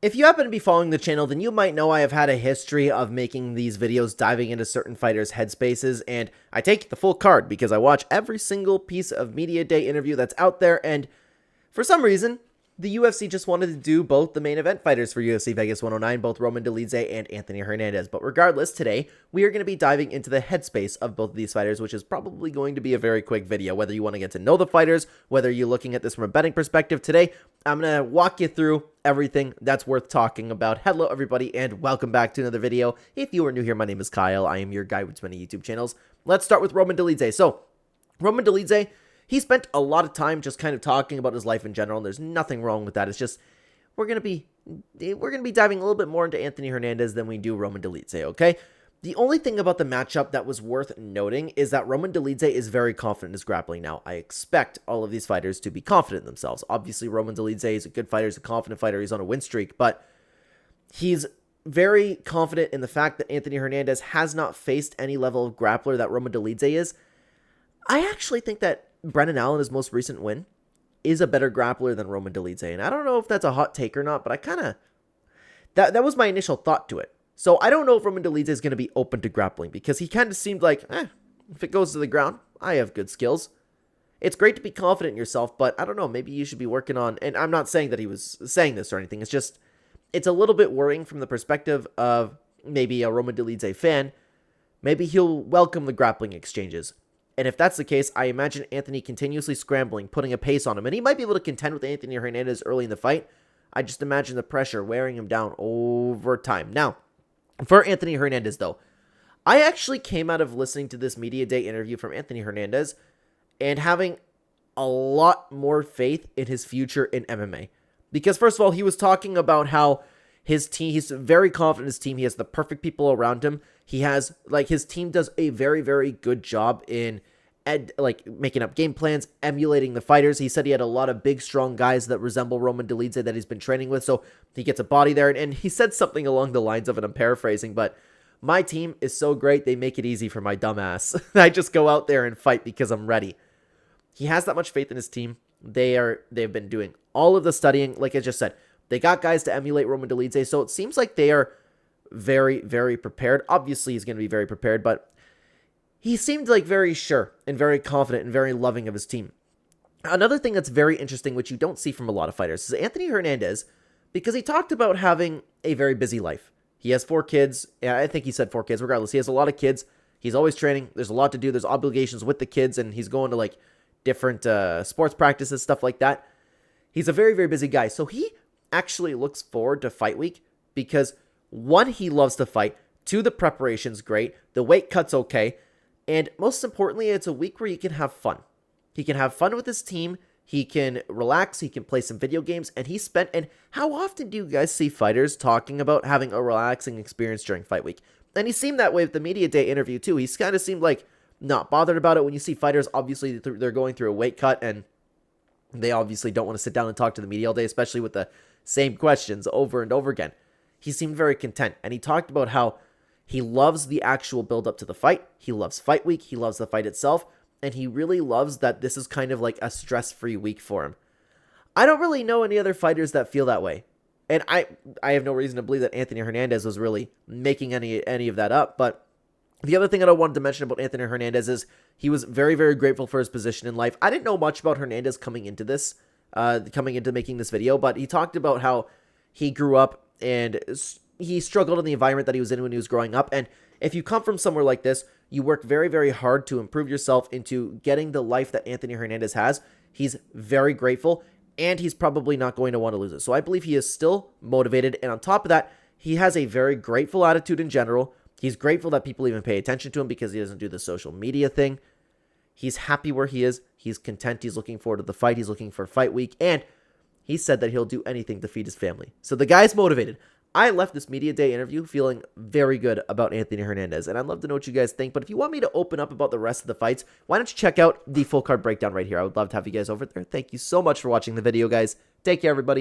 If you happen to be following the channel, then you might know I have had a history of making these videos diving into certain fighters' headspaces, and I take the full card because I watch every single piece of media day interview that's out there, and for some reason, the UFC just wanted to do both the main event fighters for UFC Vegas 109, both Roman Dolidze and Anthony Hernandez. But regardless, today, we are going to be diving into the headspace of both of these fighters, which is probably going to be a very quick video. Whether you want to get to know the fighters, whether you're looking at this from a betting perspective, today, I'm going to walk you through everything that's worth talking about. Hello, everybody, and welcome back to another video. If you are new here, my name is Kyle. I am your guy with many YouTube channels. Let's start with Roman Dolidze. So, Roman Dolidze, he spent a lot of time just kind of talking about his life in general, and there's nothing wrong with that. It's just we're gonna be diving a little bit more into Anthony Hernandez than we do Roman Dolidze, okay? The only thing about the matchup that was worth noting is that Roman Dolidze is very confident in his grappling. Now, I expect all of these fighters to be confident in themselves. Obviously, Roman Dolidze is a good fighter, he's a confident fighter, he's on a win streak, but he's very confident in the fact that Anthony Hernandez has not faced any level of grappler that Roman Dolidze is. I actually think that Brendan Allen, his most recent win, is a better grappler than Roman Dolidze. And I don't know if that's a hot take or not, but I kind of... That was my initial thought to it. So I don't know if Roman Dolidze is going to be open to grappling, because he kind of seemed like, if it goes to the ground, I have good skills. It's great to be confident in yourself, but I don't know, maybe you should be working on... And I'm not saying that he was saying this or anything. It's just, it's a little bit worrying from the perspective of maybe a Roman Dolidze fan. Maybe he'll welcome the grappling exchanges. And if that's the case, I imagine Anthony continuously scrambling, putting a pace on him. And he might be able to contend with Anthony Hernandez early in the fight. I just imagine the pressure wearing him down over time. Now, for Anthony Hernandez, though, I actually came out of listening to this media day interview from Anthony Hernandez and having a lot more faith in his future in MMA. Because, first of all, he was talking about how his team, he's very confident in his team. He has the perfect people around him. He has, his team does a very, very good job in, making up game plans, emulating the fighters. He said he had a lot of big, strong guys that resemble Roman Dolidze that he's been training with, so he gets a body there. And he said something along the lines of, and I'm paraphrasing, but my team is so great, they make it easy for my dumb ass. I just go out there and fight because I'm ready. He has that much faith in his team. They've been doing all of the studying, like I just said. They got guys to emulate Roman Dolidze, so it seems like they are very, very prepared. Obviously, he's going to be very prepared, but he seemed like very sure and very confident and very loving of his team. Another thing that's very interesting, which you don't see from a lot of fighters, is Anthony Hernandez, because he talked about having a very busy life. He has 4 kids. Yeah, I think he said 4 kids. Regardless, he has a lot of kids. He's always training. There's a lot to do. There's obligations with the kids, and he's going to different sports practices, stuff like that. He's a very, very busy guy. So he actually looks forward to fight week because, 1, he loves to fight. 2, the preparation's great. The weight cut's okay. And most importantly, it's a week where he can have fun. He can have fun with his team. He can relax. He can play some video games. And and how often do you guys see fighters talking about having a relaxing experience during fight week? And he seemed that way with the media day interview too. He's kind of seemed like not bothered about it. When you see fighters, obviously they're going through a weight cut and they obviously don't want to sit down and talk to the media all day, especially with the same questions over and over again. He seemed very content. And he talked about how he loves the actual build up to the fight. He loves fight week. He loves the fight itself. And he really loves that this is kind of like a stress-free week for him. I don't really know any other fighters that feel that way. And I have no reason to believe that Anthony Hernandez was really making any of that up. But the other thing that I wanted to mention about Anthony Hernandez is he was very, very grateful for his position in life. I didn't know much about Hernandez coming into making this video, but he talked about how he grew up and he struggled in the environment that he was in when he was growing up. And if you come from somewhere like this, you work very, very hard to improve yourself into getting the life that Anthony Hernandez has. He's very grateful, and he's probably not going to want to lose it. So I believe he is still motivated. And on top of that, he has a very grateful attitude in general. He's grateful that people even pay attention to him because he doesn't do the social media thing. He's happy where he is. He's content. He's looking forward to the fight. He's looking for fight week. And he said that he'll do anything to feed his family. So the guy's motivated. I left this media day interview feeling very good about Anthony Hernandez, and I'd love to know what you guys think. But if you want me to open up about the rest of the fights, why don't you check out the full card breakdown right here? I would love to have you guys over there. Thank you so much for watching the video, guys. Take care, everybody.